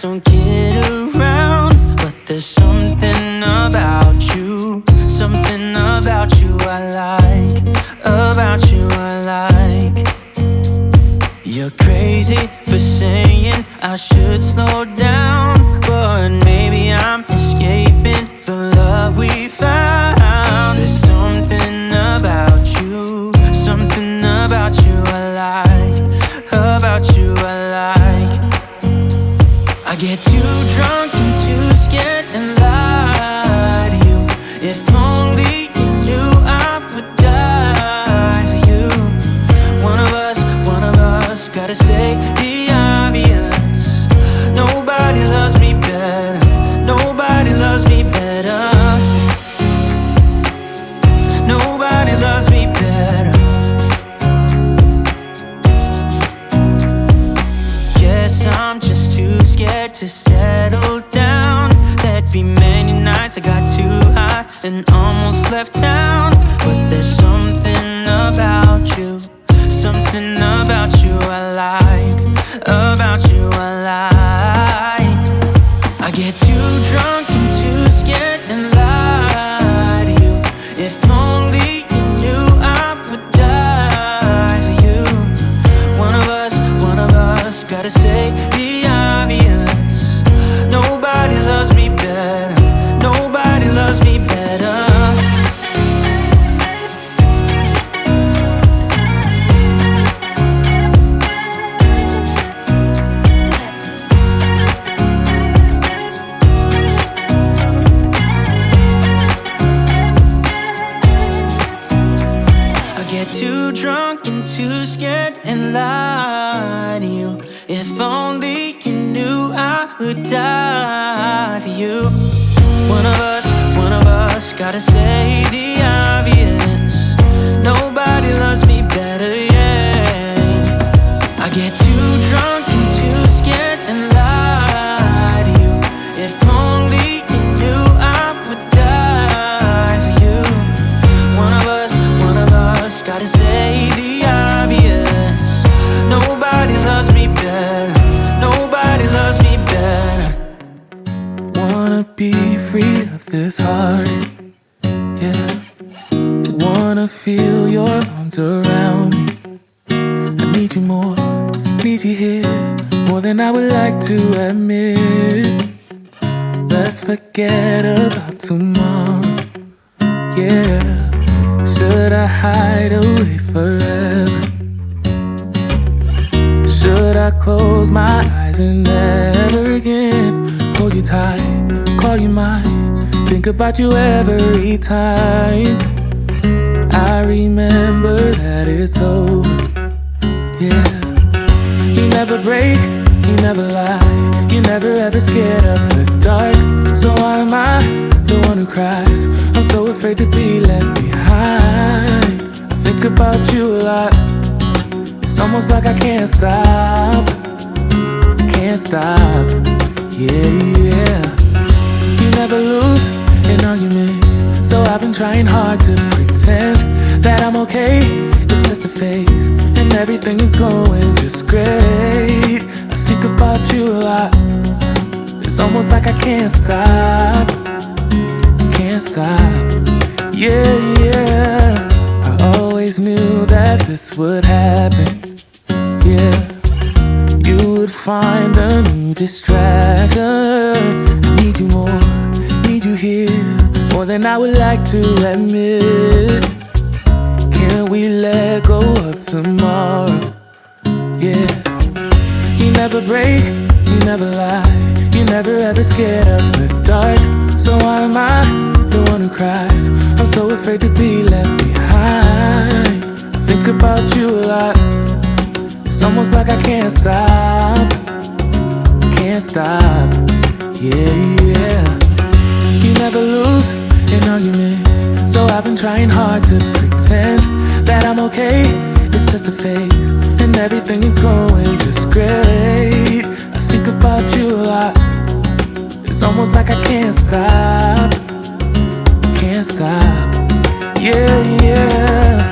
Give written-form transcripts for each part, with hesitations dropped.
don't get around, but there's something about you, something about you I like, about you I like. You're crazy for saying I should slow down, but maybe I'm escaping the love we found. There's something about you, something about you I like, about you I like. I get too drunk and too scared and lie to you. If only you knew I would die for you. One of us gotta say the obvious. Nobody loves me better, nobody loves me better, nobody loves me better. Guess I'm just too scared to settle down. There'd be many nights I got too high and almost left town. But there's something about you, something about you I like, about you I like. I get too drunk and too scared and lie to you. If only you knew I would die for you. One of us gotta say the obvious. Nobody loves me better, nobody loves me better. Too drunk and too scared and lie to you. If only you knew I would die for you. One of us gotta say the obvious. Nobody loves me better, yeah. I get too drunk and too scared and lie to you. If only you knew I would die for you. One of us gotta say the obvious. Nobody loves me better, nobody loves me better. Wanna be free of this heart, yeah. Wanna feel your arms around me. I need you more, need you here, more than I would like to admit. Let's forget about tomorrow, yeah. Should I hide away forever? Should I close my eyes and never again hold you tight, call you mine, think about you every time? I remember that it's over, yeah. You never break, you never lie, you never ever scared of the dark. So why am I the one who cries? I'm so afraid to be left behind. I think about you a lot. It's almost like I can't stop, can't stop, yeah, yeah. You never lose an argument, so I've been trying hard to pretend that I'm okay. It's just a phase, and everything is going just great. I think about you a lot. It's almost like I can't stop, can't stop, yeah, yeah. I always knew that this would happen, yeah. You would find a new distraction. I need you more, need you here, more than I would like to admit. Can we let go of tomorrow, yeah. You never break, you never lie, you never ever scared of the dark. So why am I the one who cries? I'm so afraid to be left behind. I think about you a lot. It's almost like I can't stop, can't stop, yeah, yeah. You never lose an argument, so I've been trying hard to pretend that I'm okay. It's just a phase, and everything is going just great. I think about you a lot. It's almost like I can't stop, can't stop, yeah, yeah.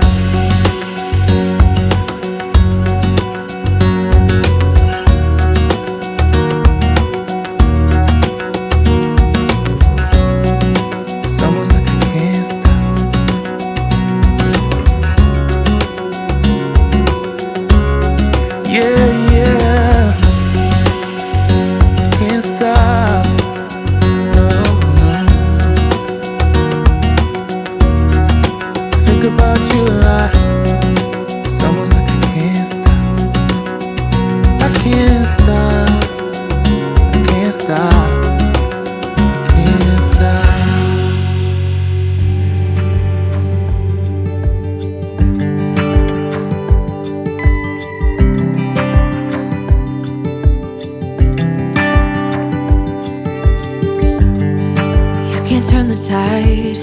the tide.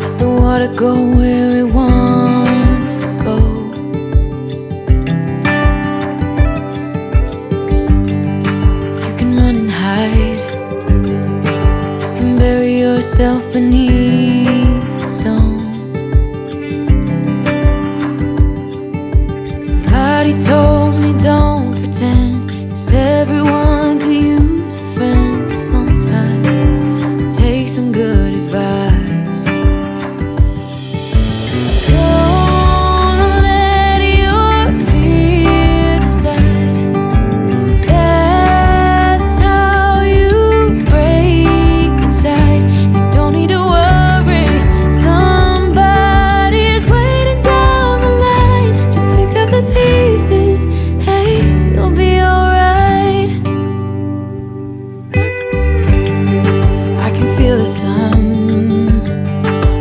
Let the water go where it wants to go. You can run and hide. You can bury yourself beneath the stones. Somebody told me don't pretend, 'cause everyone could use a friend sometimes. Take some good advice. Don't let your fear decide. That's how you break inside. You don't need to worry, somebody is waiting down the line. You pick up the pieces, hey, you'll be alright. I can feel the sun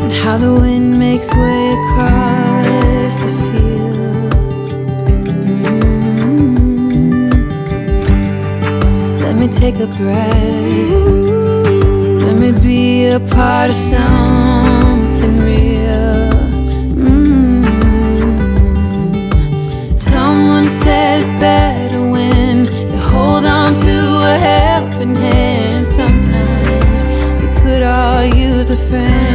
and how the wind makes way across the fields. Let me take a breath. Let me be a part of something real. Someone said it's better when you hold on to a helping hand. Sometimes we could all use a friend.